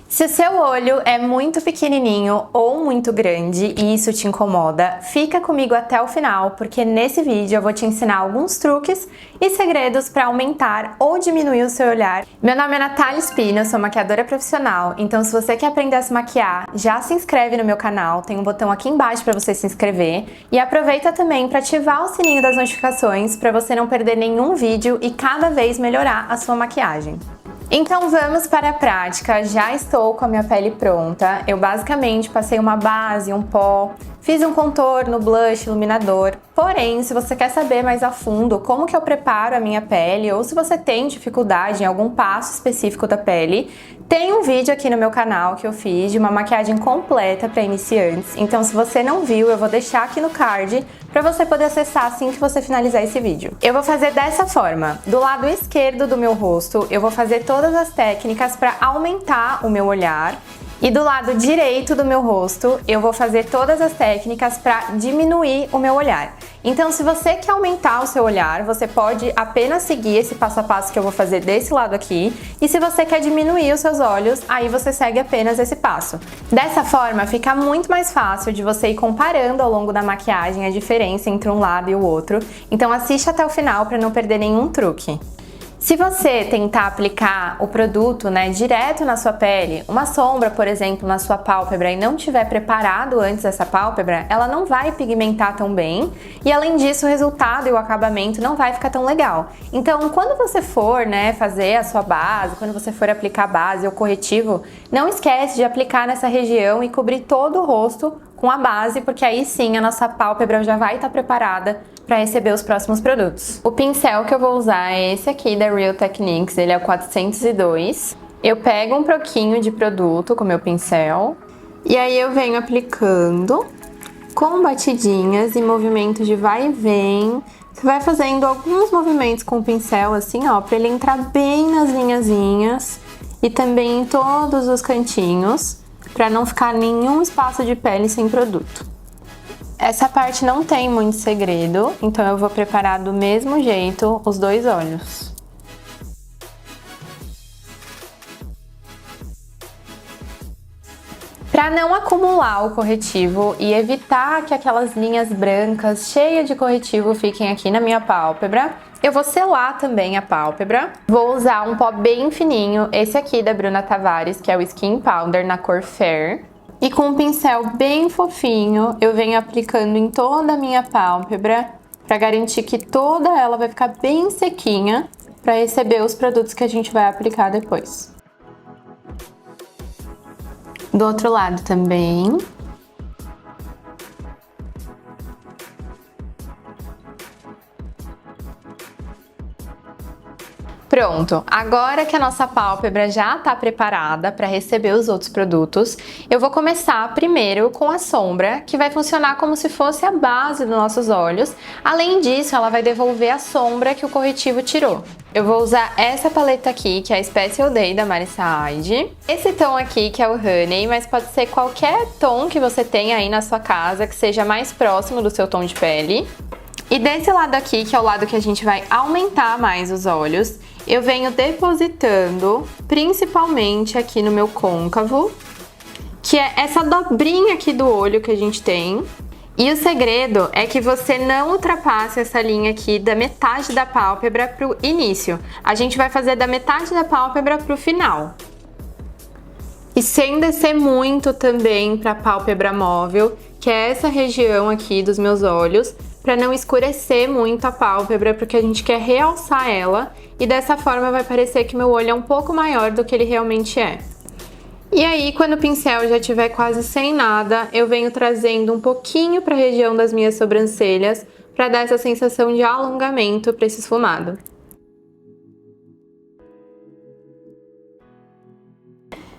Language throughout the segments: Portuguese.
Se o seu olho é muito pequenininho ou muito grande e isso te incomoda, fica comigo até o final, porque nesse vídeo eu vou te ensinar alguns truques e segredos para aumentar ou diminuir o seu olhar. Meu nome é Natália Espina, eu sou maquiadora profissional, então se você quer aprender a se maquiar, já se inscreve no meu canal, tem um botão aqui embaixo para você se inscrever e aproveita também para ativar o sininho das notificações para você não perder nenhum vídeo e cada vez melhorar a sua maquiagem. Então vamos para a prática, já estou com a minha pele pronta, eu basicamente passei uma base, um pó, fiz um contorno, blush, iluminador, porém se você quer saber mais a fundo como que eu preparo a minha pele ou se você tem dificuldade em algum passo específico da pele, tem um vídeo aqui no meu canal que eu fiz de uma maquiagem completa para iniciantes, então se você não viu eu vou deixar aqui no card para você poder acessar assim que você finalizar esse vídeo. Eu vou fazer dessa forma, do lado esquerdo do meu rosto eu vou fazer todas as técnicas para aumentar o meu olhar e do lado direito do meu rosto eu vou fazer todas as técnicas para diminuir o meu olhar. Então se você quer aumentar o seu olhar, você pode apenas seguir esse passo a passo que eu vou fazer desse lado aqui, e se você quer diminuir os seus olhos, aí você segue apenas esse passo. Dessa forma fica muito mais fácil de você ir comparando ao longo da maquiagem a diferença entre um lado e o outro, então assiste até o final para não perder nenhum truque. Se você tentar aplicar o produto, direto na sua pele, uma sombra, por exemplo, na sua pálpebra e não tiver preparado antes essa pálpebra, ela não vai pigmentar tão bem e além disso o resultado e o acabamento não vai ficar tão legal. Então, quando você for, fazer a sua base, quando você for aplicar a base ou corretivo, não esquece de aplicar nessa região e cobrir todo o rosto com a base, porque aí sim a nossa pálpebra já vai estar preparada para receber os próximos produtos. O pincel que eu vou usar é esse aqui da Real Techniques, ele é o 402. Eu pego um pouquinho de produto com o meu pincel e aí eu venho aplicando com batidinhas e movimentos de vai e vem. Você vai fazendo alguns movimentos com o pincel assim, ó, para ele entrar bem nas linhazinhas e também em todos os cantinhos, para não ficar nenhum espaço de pele sem produto. Essa parte não tem muito segredo, então eu vou preparar do mesmo jeito os dois olhos. Para não acumular o corretivo e evitar que aquelas linhas brancas cheias de corretivo fiquem aqui na minha pálpebra, eu vou selar também a pálpebra. Vou usar um pó bem fininho, esse aqui da Bruna Tavares, que é o Skin Powder na cor Fair. E com um pincel bem fofinho, eu venho aplicando em toda a minha pálpebra para garantir que toda ela vai ficar bem sequinha para receber os produtos que a gente vai aplicar depois. Do outro lado também. Pronto, agora que a nossa pálpebra já está preparada para receber os outros produtos, eu vou começar primeiro com a sombra, que vai funcionar como se fosse a base dos nossos olhos. Além disso, ela vai devolver a sombra que o corretivo tirou. Eu vou usar essa paleta aqui, que é a Special Day da Marissa Hyde. Esse tom aqui, que é o Honey, mas pode ser qualquer tom que você tenha aí na sua casa, que seja mais próximo do seu tom de pele. E desse lado aqui, que é o lado que a gente vai aumentar mais os olhos, eu venho depositando principalmente aqui no meu côncavo, que é essa dobrinha aqui do olho que a gente tem. E o segredo é que você não ultrapasse essa linha aqui da metade da pálpebra pro início. A gente vai fazer da metade da pálpebra pro final. E sem descer muito também pra pálpebra móvel, que é essa região aqui dos meus olhos, para não escurecer muito a pálpebra, porque a gente quer realçar ela e dessa forma vai parecer que meu olho é um pouco maior do que ele realmente é. E aí, quando o pincel já estiver quase sem nada, eu venho trazendo um pouquinho para a região das minhas sobrancelhas para dar essa sensação de alongamento para esse esfumado.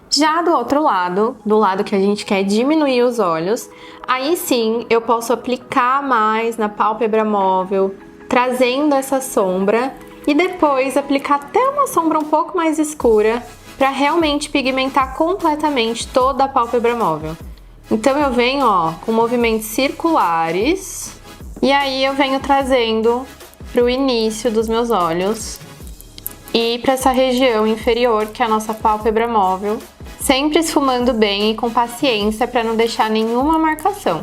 Já do outro lado, do lado que a gente quer diminuir os olhos, aí sim eu posso aplicar mais na pálpebra móvel, trazendo essa sombra e depois aplicar até uma sombra um pouco mais escura para realmente pigmentar completamente toda a pálpebra móvel. Então eu venho, com movimentos circulares e aí eu venho trazendo para o início dos meus olhos e para essa região inferior, que é a nossa pálpebra móvel, Sempre esfumando bem e com paciência para não deixar nenhuma marcação.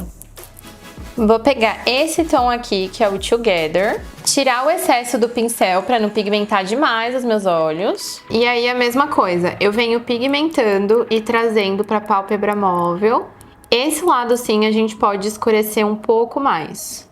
Vou pegar esse tom aqui, que é o Together, tirar o excesso do pincel para não pigmentar demais os meus olhos. E aí a mesma coisa, eu venho pigmentando e trazendo para a pálpebra móvel. Esse lado sim a gente pode escurecer um pouco mais.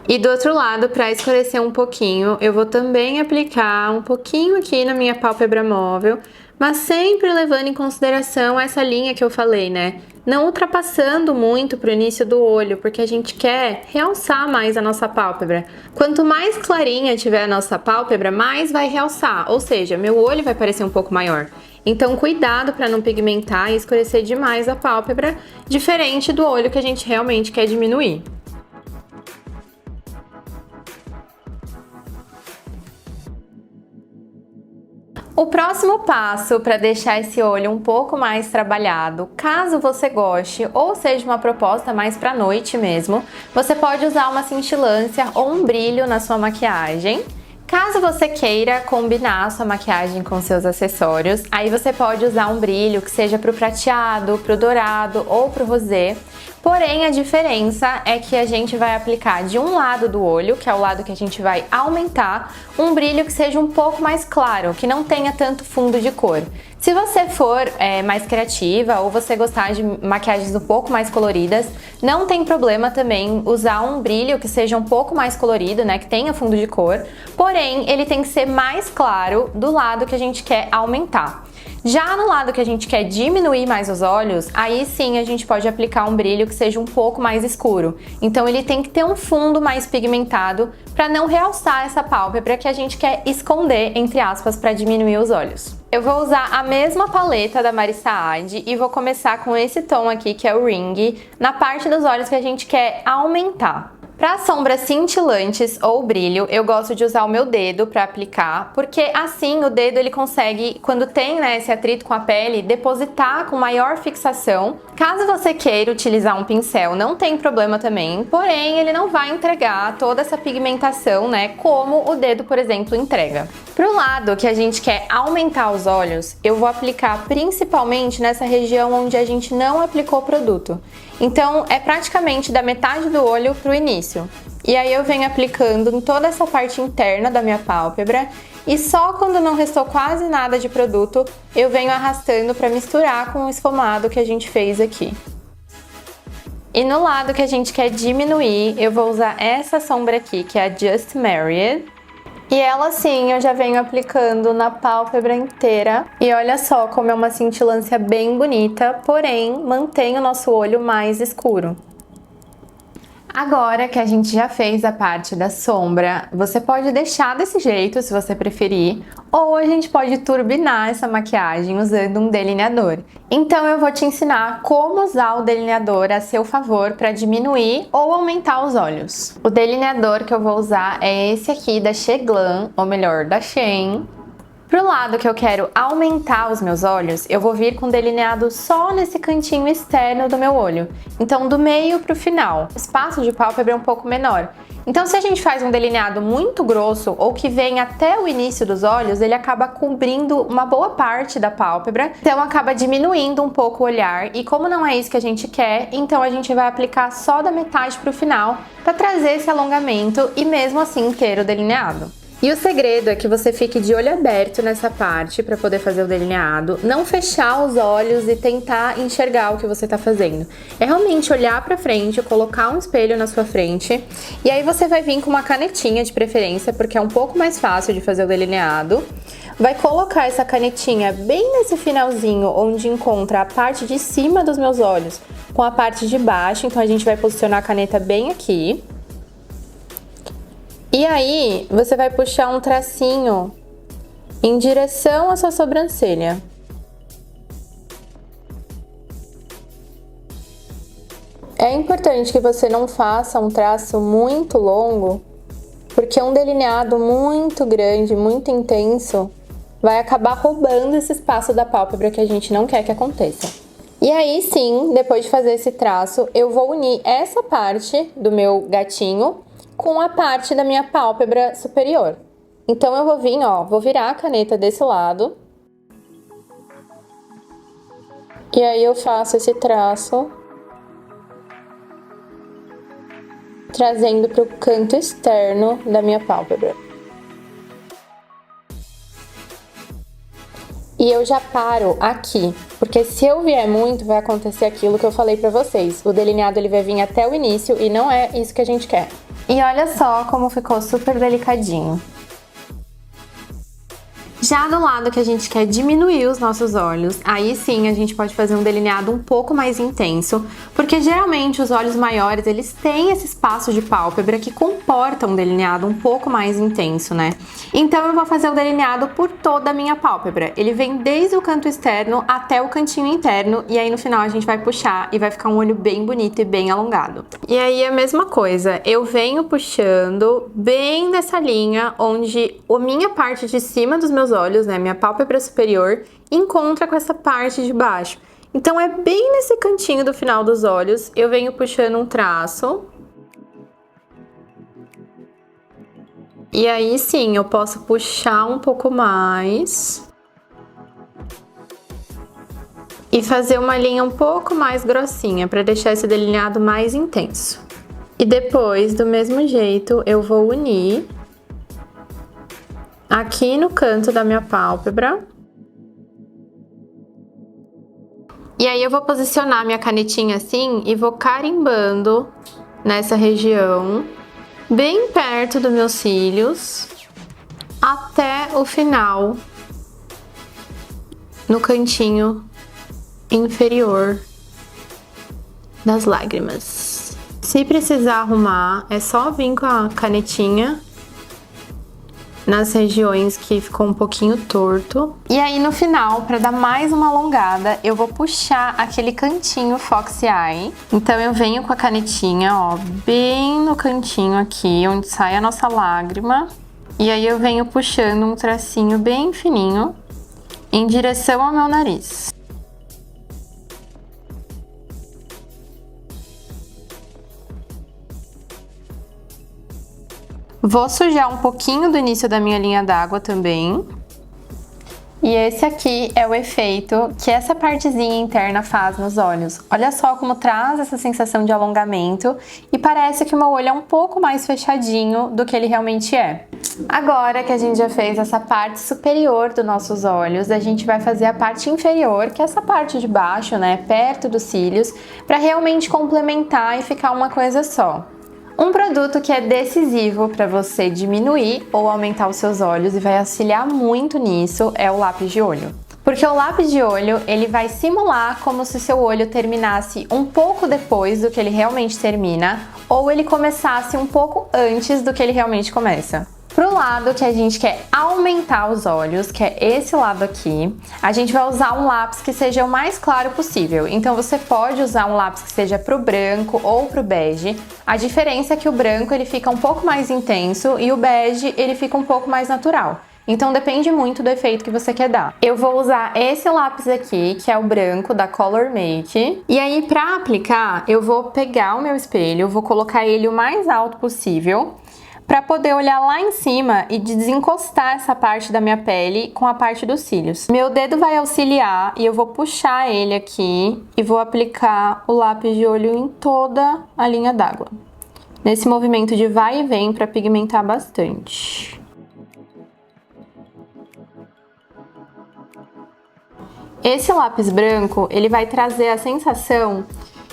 E do outro lado, para escurecer um pouquinho, eu vou também aplicar um pouquinho aqui na minha pálpebra móvel, mas sempre levando em consideração essa linha que eu falei, né? Não ultrapassando muito pro início do olho, porque a gente quer realçar mais a nossa pálpebra. Quanto mais clarinha tiver a nossa pálpebra, mais vai realçar, ou seja, meu olho vai parecer um pouco maior. Então, cuidado para não pigmentar e escurecer demais a pálpebra, diferente do olho que a gente realmente quer diminuir. O próximo passo para deixar esse olho um pouco mais trabalhado, caso você goste ou seja uma proposta mais para noite mesmo, você pode usar uma cintilância ou um brilho na sua maquiagem. Caso você queira combinar a sua maquiagem com seus acessórios, aí você pode usar um brilho que seja para o prateado, para o dourado ou para o rosé. Porém, a diferença é que a gente vai aplicar de um lado do olho, que é o lado que a gente vai aumentar, um brilho que seja um pouco mais claro, que não tenha tanto fundo de cor. Se você for mais criativa ou você gostar de maquiagens um pouco mais coloridas, não tem problema também usar um brilho que seja um pouco mais colorido, né, que tenha fundo de cor, porém ele tem que ser mais claro do lado que a gente quer aumentar. Já no lado que a gente quer diminuir mais os olhos, aí sim a gente pode aplicar um brilho que seja um pouco mais escuro. Então ele tem que ter um fundo mais pigmentado para não realçar essa pálpebra que a gente quer esconder, entre aspas, para diminuir os olhos. Eu vou usar a mesma paleta da Mari Saad e vou começar com esse tom aqui, que é o Ring, na parte dos olhos que a gente quer aumentar. Para sombras cintilantes ou brilho, eu gosto de usar o meu dedo para aplicar, porque assim o dedo ele consegue, quando tem, né, esse atrito com a pele, depositar com maior fixação. Caso você queira utilizar um pincel, não tem problema também, porém ele não vai entregar toda essa pigmentação, né, como o dedo, por exemplo, entrega. Pro lado que a gente quer aumentar os olhos, eu vou aplicar principalmente nessa região onde a gente não aplicou o produto. Então, é praticamente da metade do olho pro início. E aí eu venho aplicando em toda essa parte interna da minha pálpebra e só quando não restou quase nada de produto, eu venho arrastando para misturar com o esfumado que a gente fez aqui. E no lado que a gente quer diminuir, eu vou usar essa sombra aqui, que é a Just Married. E ela sim, eu já venho aplicando na pálpebra inteira. E olha só como é uma cintilância bem bonita, porém mantém o nosso olho mais escuro. Agora que a gente já fez a parte da sombra, você pode deixar desse jeito se você preferir, ou a gente pode turbinar essa maquiagem usando um delineador. Então eu vou te ensinar como usar o delineador a seu favor para diminuir ou aumentar os olhos. O delineador que eu vou usar é esse aqui da Sheglam, ou melhor, da Shein. Pro lado que eu quero aumentar os meus olhos, eu vou vir com delineado só nesse cantinho externo do meu olho. Então, do meio pro final. O espaço de pálpebra é um pouco menor. Então, se a gente faz um delineado muito grosso ou que vem até o início dos olhos, ele acaba cobrindo uma boa parte da pálpebra. Então, acaba diminuindo um pouco o olhar. E como não é isso que a gente quer, então a gente vai aplicar só da metade pro final para trazer esse alongamento e mesmo assim ter o delineado. E o segredo é que você fique de olho aberto nessa parte para poder fazer o delineado, não fechar os olhos e tentar enxergar o que você está fazendo. É realmente olhar para frente, colocar um espelho na sua frente e aí você vai vir com uma canetinha de preferência, porque é um pouco mais fácil de fazer o delineado. Vai colocar essa canetinha bem nesse finalzinho onde encontra a parte de cima dos meus olhos com a parte de baixo, então a gente vai posicionar a caneta bem aqui. E aí, você vai puxar um tracinho em direção à sua sobrancelha. É importante que você não faça um traço muito longo, porque um delineado muito grande, muito intenso, vai acabar roubando esse espaço da pálpebra que a gente não quer que aconteça. E aí sim, depois de fazer esse traço, eu vou unir essa parte do meu gatinho com a parte da minha pálpebra superior. Então eu vou vir, ó, vou virar a caneta desse lado. E aí eu faço esse traço, trazendo para o canto externo da minha pálpebra. E eu já paro aqui, porque se eu vier muito, vai acontecer aquilo que eu falei pra vocês. O delineado ele vai vir até o início e não é isso que a gente quer. E olha só como ficou super delicadinho. Já do lado que a gente quer diminuir os nossos olhos, aí sim a gente pode fazer um delineado um pouco mais intenso, porque geralmente os olhos maiores, eles têm esse espaço de pálpebra que comporta um delineado um pouco mais intenso, né? Então eu vou fazer o delineado por toda a minha pálpebra. Ele vem desde o canto externo até o cantinho interno, e aí no final a gente vai puxar e vai ficar um olho bem bonito e bem alongado. E aí a mesma coisa, eu venho puxando bem nessa linha onde a minha parte de cima dos meus olhos, né, minha pálpebra superior, encontra com essa parte de baixo. Então é bem nesse cantinho do final dos olhos, eu venho puxando um traço. E aí sim, eu posso puxar um pouco mais. E fazer uma linha um pouco mais grossinha, para deixar esse delineado mais intenso. E depois, do mesmo jeito, eu vou unir aqui no canto da minha pálpebra. E aí eu vou posicionar minha canetinha assim e vou carimbando nessa região, bem perto dos meus cílios, até o final, no cantinho inferior das lágrimas. Se precisar arrumar, é só vir com a canetinha nas regiões que ficou um pouquinho torto. E aí no final, para dar mais uma alongada, eu vou puxar aquele cantinho Fox Eye. Então eu venho com a canetinha, ó, bem no cantinho aqui, onde sai a nossa lágrima. E aí eu venho puxando um tracinho bem fininho em direção ao meu nariz. Vou sujar um pouquinho do início da minha linha d'água também. E esse aqui é o efeito que essa partezinha interna faz nos olhos. Olha só como traz essa sensação de alongamento e parece que o meu olho é um pouco mais fechadinho do que ele realmente é. Agora que a gente já fez essa parte superior dos nossos olhos, a gente vai fazer a parte inferior, que é essa parte de baixo, né, perto dos cílios, para realmente complementar e ficar uma coisa só. Um produto que é decisivo para você diminuir ou aumentar os seus olhos e vai auxiliar muito nisso é o lápis de olho. Porque o lápis de olho, ele vai simular como se seu olho terminasse um pouco depois do que ele realmente termina, ou ele começasse um pouco antes do que ele realmente começa. Pro lado que a gente quer aumentar os olhos, que é esse lado aqui, a gente vai usar um lápis que seja o mais claro possível. Então você pode usar um lápis que seja pro branco ou pro bege. A diferença é que o branco ele fica um pouco mais intenso e o bege ele fica um pouco mais natural. Então depende muito do efeito que você quer dar. Eu vou usar esse lápis aqui, que é o branco da Color Make. E aí pra aplicar, eu vou pegar o meu espelho, vou colocar ele o mais alto possível, para poder olhar lá em cima e desencostar essa parte da minha pele com a parte dos cílios. Meu dedo vai auxiliar e eu vou puxar ele aqui e vou aplicar o lápis de olho em toda a linha d'água. Nesse movimento de vai e vem para pigmentar bastante. Esse lápis branco, ele vai trazer a sensação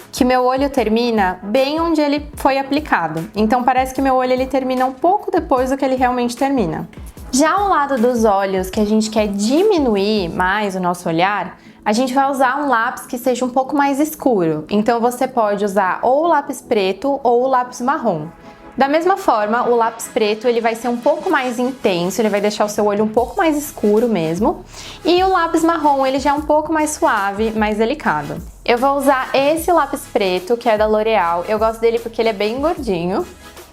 que meu olho termina bem onde ele foi aplicado. Então parece que meu olho ele termina um pouco depois do que ele realmente termina. Já ao lado dos olhos, que a gente quer diminuir mais o nosso olhar, a gente vai usar um lápis que seja um pouco mais escuro. Então você pode usar ou o lápis preto ou o lápis marrom. Da mesma forma, o lápis preto ele vai ser um pouco mais intenso, ele vai deixar o seu olho um pouco mais escuro mesmo. E o lápis marrom ele já é um pouco mais suave, mais delicado. Eu vou usar esse lápis preto, que é da L'Oréal. Eu gosto dele porque ele é bem gordinho.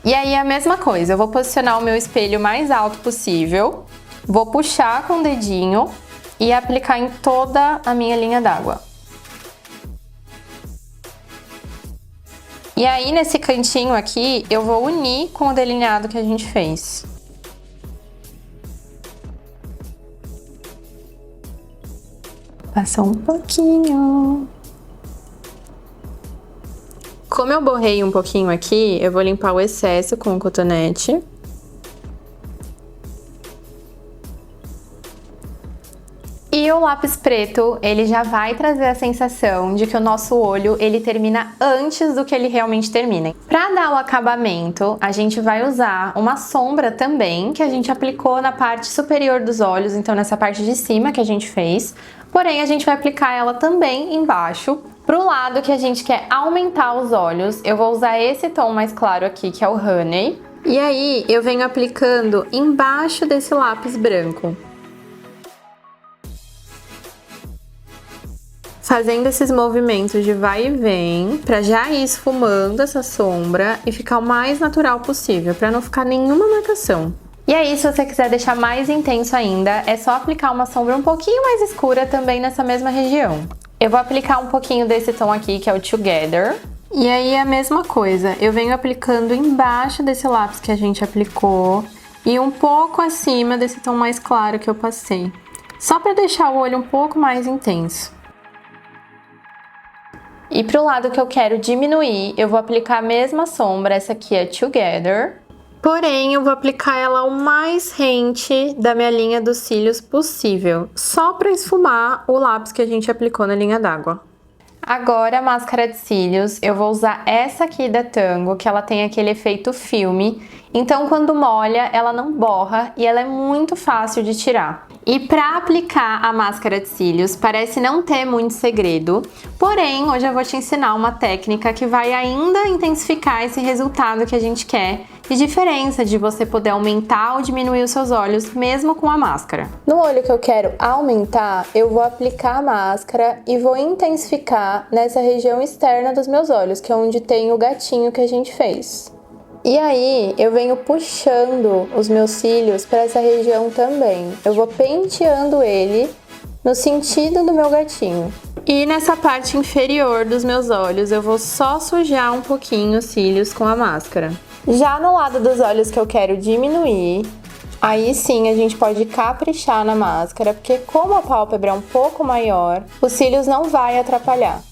E aí a mesma coisa, eu vou posicionar o meu espelho mais alto possível, vou puxar com o dedinho e aplicar em toda a minha linha d'água. E aí, nesse cantinho aqui, eu vou unir com o delineado que a gente fez. Passar um pouquinho. Como eu borrei um pouquinho aqui, eu vou limpar o excesso com o cotonete. E o lápis preto, ele já vai trazer a sensação de que o nosso olho, ele termina antes do que ele realmente termina. Para dar o acabamento, a gente vai usar uma sombra também, que a gente aplicou na parte superior dos olhos, então nessa parte de cima que a gente fez. Porém, a gente vai aplicar ela também embaixo. Pro lado que a gente quer aumentar os olhos, eu vou usar esse tom mais claro aqui, que é o Honey. E aí, eu venho aplicando embaixo desse lápis branco. Fazendo esses movimentos de vai e vem, pra já ir esfumando essa sombra e ficar o mais natural possível, pra não ficar nenhuma marcação. E aí, se você quiser deixar mais intenso ainda, é só aplicar uma sombra um pouquinho mais escura também nessa mesma região. Eu vou aplicar um pouquinho desse tom aqui, que é o Together. E aí, a mesma coisa, eu venho aplicando embaixo desse lápis que a gente aplicou e um pouco acima desse tom mais claro que eu passei. Só pra deixar o olho um pouco mais intenso. E pro lado que eu quero diminuir, eu vou aplicar a mesma sombra, essa aqui é Together. Porém, eu vou aplicar ela o mais rente da minha linha dos cílios possível, só pra esfumar o lápis que a gente aplicou na linha d'água. Agora, a máscara de cílios, eu vou usar essa aqui da Tango, que ela tem aquele efeito filme. Então, quando molha, ela não borra e ela é muito fácil de tirar. E pra aplicar a máscara de cílios, parece não ter muito segredo. Porém, hoje eu vou te ensinar uma técnica que vai ainda intensificar esse resultado que a gente quer. E diferença de você poder aumentar ou diminuir os seus olhos, mesmo com a máscara. No olho que eu quero aumentar, eu vou aplicar a máscara e vou intensificar nessa região externa dos meus olhos, que é onde tem o gatinho que a gente fez. E aí, eu venho puxando os meus cílios para essa região também. Eu vou penteando ele no sentido do meu gatinho. E nessa parte inferior dos meus olhos, eu vou só sujar um pouquinho os cílios com a máscara. Já no lado dos olhos que eu quero diminuir, aí sim a gente pode caprichar na máscara, porque como a pálpebra é um pouco maior, os cílios não vai atrapalhar.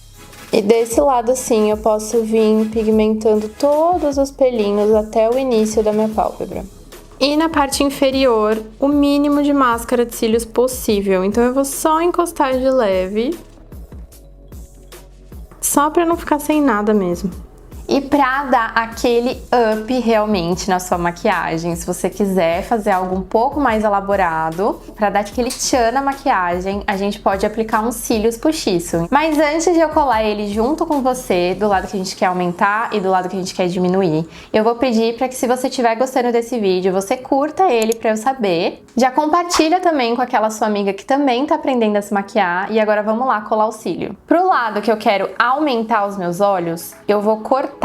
E desse lado sim eu posso vir pigmentando todos os pelinhos até o início da minha pálpebra. E na parte inferior, o mínimo de máscara de cílios possível. Então eu vou só encostar de leve, só pra não ficar sem nada mesmo. E pra dar aquele up realmente na sua maquiagem, se você quiser fazer algo um pouco mais elaborado, pra dar aquele tchan na maquiagem, a gente pode aplicar uns cílios postiço. Mas antes de eu colar ele junto com você, do lado que a gente quer aumentar e do lado que a gente quer diminuir, eu vou pedir pra que, se você estiver gostando desse vídeo, você curta ele pra eu saber. Já compartilha também com aquela sua amiga que também tá aprendendo a se maquiar. E agora vamos lá colar o cílio. Pro lado que eu quero aumentar os meus olhos, eu vou cortar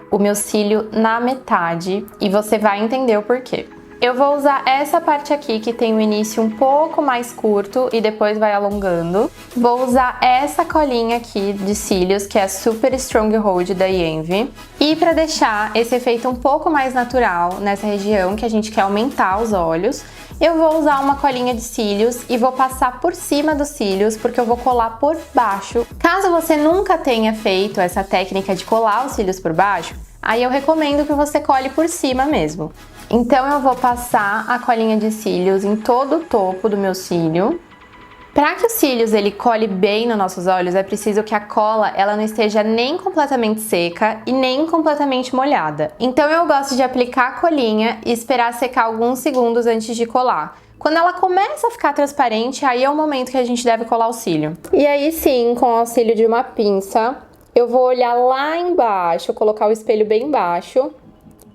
o meu cílio na metade e você vai entender o porquê. Eu vou usar essa parte aqui que tem o início um pouco mais curto e depois vai alongando. Vou usar essa colinha aqui de cílios, que é a Super Strong Hold da Yenvy. E para deixar esse efeito um pouco mais natural nessa região que a gente quer aumentar os olhos, eu vou usar uma colinha de cílios e vou passar por cima dos cílios, porque eu vou colar por baixo. Caso você nunca tenha feito essa técnica de colar os cílios por baixo, aí eu recomendo que você cole por cima mesmo. Então eu vou passar a colinha de cílios em todo o topo do meu cílio. Para que os cílios ele cole bem nos nossos olhos, é preciso que a cola ela não esteja nem completamente seca e nem completamente molhada. Então eu gosto de aplicar a colinha e esperar secar alguns segundos antes de colar. Quando ela começa a ficar transparente, aí é o momento que a gente deve colar o cílio. E aí sim, com o auxílio de uma pinça, eu vou olhar lá embaixo, colocar o espelho bem baixo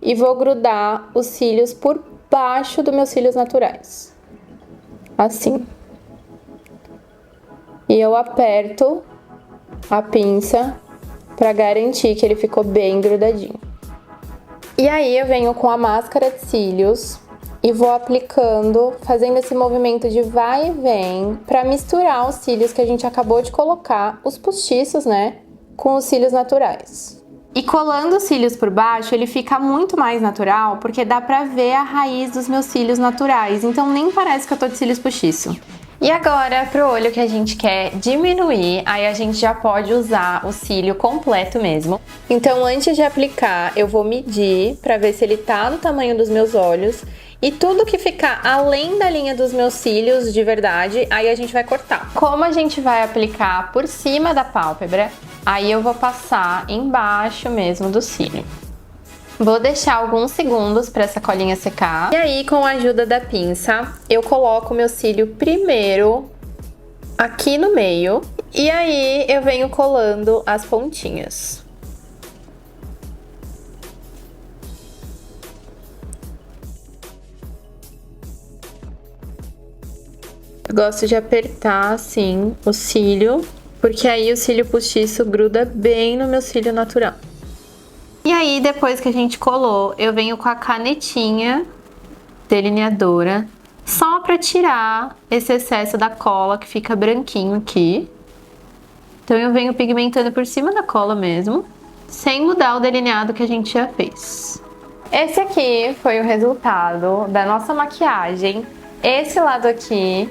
e vou grudar os cílios por baixo dos meus cílios naturais. Assim. E eu aperto a pinça para garantir que ele ficou bem grudadinho. E aí eu venho com a máscara de cílios e vou aplicando, fazendo esse movimento de vai e vem para misturar os cílios que a gente acabou de colocar, os postiços, né, com os cílios naturais. E colando os cílios por baixo, ele fica muito mais natural, porque dá pra ver a raiz dos meus cílios naturais, então nem parece que eu tô de cílios postiço. E agora, pro olho que a gente quer diminuir, aí a gente já pode usar o cílio completo mesmo. Então, antes de aplicar, eu vou medir pra ver se ele tá no tamanho dos meus olhos. E tudo que ficar além da linha dos meus cílios, de verdade, aí a gente vai cortar. Como a gente vai aplicar por cima da pálpebra, aí eu vou passar embaixo mesmo do cílio. Vou deixar alguns segundos para essa colinha secar. E aí, com a ajuda da pinça, eu coloco o meu cílio primeiro aqui no meio. E aí, eu venho colando as pontinhas. Eu gosto de apertar, assim, o cílio, porque aí o cílio postiço gruda bem no meu cílio natural. E aí, depois que a gente colou, eu venho com a canetinha delineadora, só pra tirar esse excesso da cola que fica branquinho aqui. Então eu venho pigmentando por cima da cola mesmo, sem mudar o delineado que a gente já fez. Esse aqui foi o resultado da nossa maquiagem. Esse lado aqui,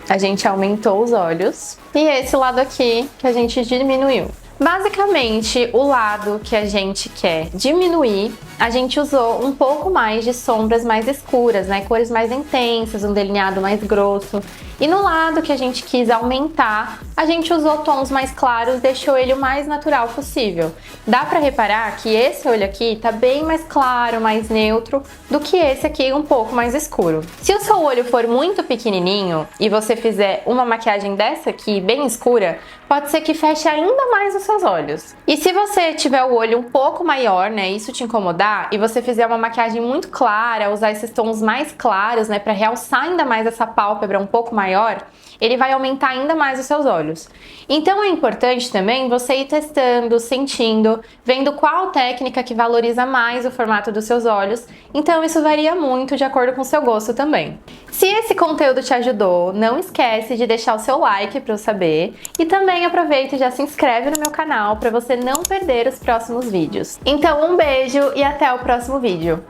a gente aumentou os olhos. E esse lado aqui, que a gente diminuiu. Basicamente, o lado que a gente quer diminuir, a gente usou um pouco mais de sombras mais escuras, né? Cores mais intensas, um delineado mais grosso. E no lado que a gente quis aumentar, a gente usou tons mais claros, deixou ele o mais natural possível. Dá pra reparar que esse olho aqui tá bem mais claro, mais neutro, do que esse aqui um pouco mais escuro. Se o seu olho for muito pequenininho e você fizer uma maquiagem dessa aqui, bem escura, pode ser que feche ainda mais os seus olhos. E se você tiver o olho um pouco maior, né, isso te incomodar, e você fizer uma maquiagem muito clara, usar esses tons mais claros, né, pra realçar ainda mais essa pálpebra um pouco maior, ele vai aumentar ainda mais os seus olhos. Então é importante também você ir testando, sentindo, vendo qual técnica que valoriza mais o formato dos seus olhos. Então isso varia muito de acordo com o seu gosto também. Se esse conteúdo te ajudou, não esquece de deixar o seu like para eu saber. E também aproveita e já se inscreve no meu canal para você não perder os próximos vídeos. Então um beijo e até o próximo vídeo.